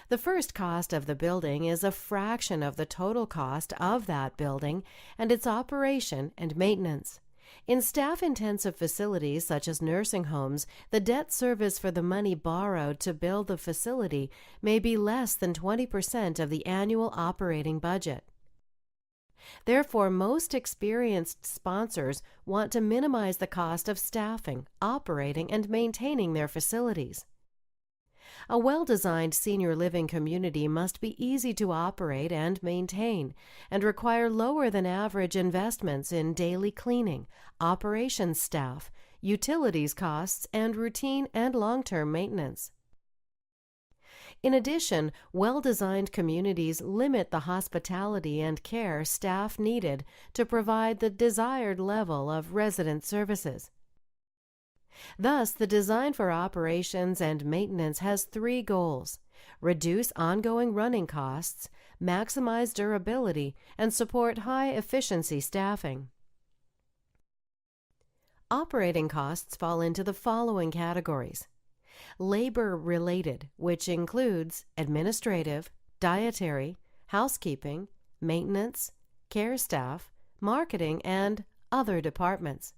The first cost of the building is a fraction of the total cost of that building and its operation and maintenance. In staff-intensive facilities such as nursing homes, the debt service for the money borrowed to build the facility may be less than 20% of the annual operating budget. Therefore, most experienced sponsors want to minimize the cost of staffing, operating, and maintaining their facilities. A well-designed senior living community must be easy to operate and maintain and require lower than average investments in daily cleaning, operations staff, utilities costs, and routine and long-term maintenance. In addition, well-designed communities limit the hospitality and care staff needed to provide the desired level of resident services. Thus, the design for operations and maintenance has three goals: reduce ongoing running costs, maximize durability, and support high-efficiency staffing. Operating costs fall into the following categories: labor-related, which includes administrative, dietary, housekeeping, maintenance, care staff, marketing, and other departments.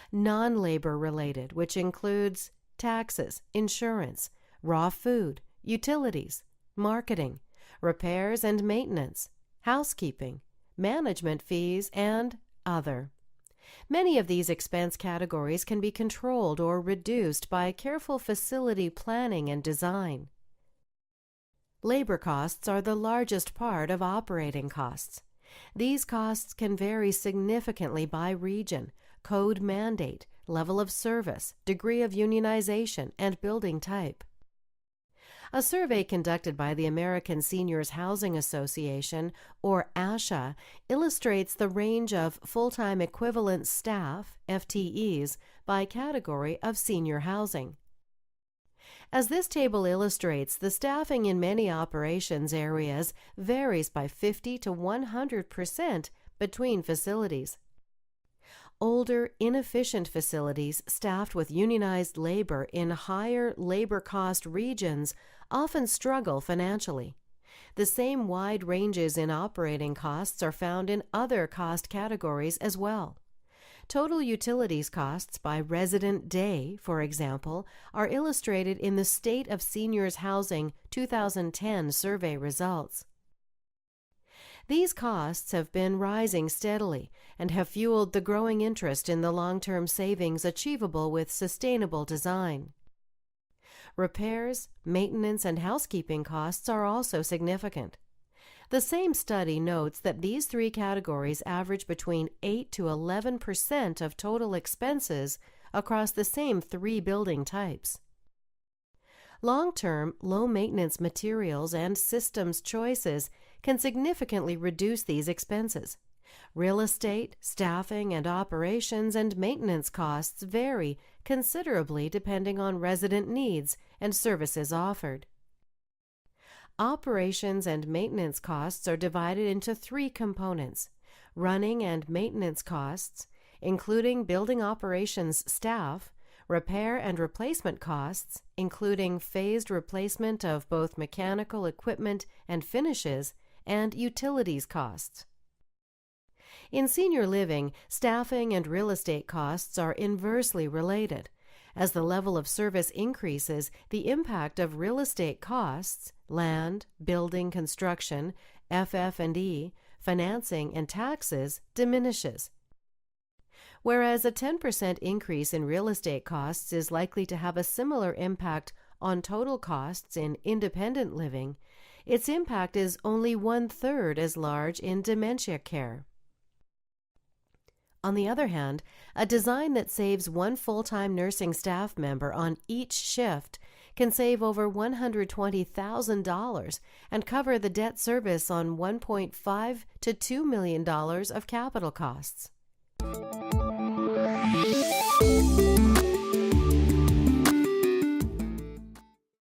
Non-labor related, which includes taxes, insurance, raw food, utilities, marketing, repairs and maintenance, housekeeping, management fees, and other. Many of these expense categories can be controlled or reduced by careful facility planning and design. Labor costs are the largest part of operating costs. These costs can vary significantly by region, code mandate, level of service, degree of unionization, and building type. A survey conducted by the American Seniors Housing Association, or ASHA, illustrates the range of full-time equivalent staff, FTEs, by category of senior housing. As this table illustrates, the staffing in many operations areas varies by 50 to 100% between facilities. Older, inefficient facilities staffed with unionized labor in higher labor cost regions often struggle financially. The same wide ranges in operating costs are found in other cost categories as well. Total utilities costs by resident day, for example, are illustrated in the State of Seniors Housing 2010 survey results. These costs have been rising steadily and have fueled the growing interest in the long-term savings achievable with sustainable design. Repairs, maintenance, and housekeeping costs are also significant. The same study notes that these three categories average between 8 to 11% of total expenses across the same three building types. Long-term, low-maintenance materials and systems choices can significantly reduce these expenses. Real estate, staffing, and operations and maintenance costs vary considerably depending on resident needs and services offered. Operations and maintenance costs are divided into three components: running and maintenance costs, including building operations staff, repair and replacement costs, including phased replacement of both mechanical equipment and finishes, and utilities costs. In senior living, staffing and real estate costs are inversely related. As the level of service increases, the impact of real estate costs, land, building construction, FF&E, financing, and taxes diminishes. Whereas a 10% increase in real estate costs is likely to have a similar impact on total costs in independent living, its impact is only 1/3 as large in dementia care. On the other hand, a design that saves one full-time nursing staff member on each shift can save over $120,000 and cover the debt service on $1.5 to $2 million of capital costs.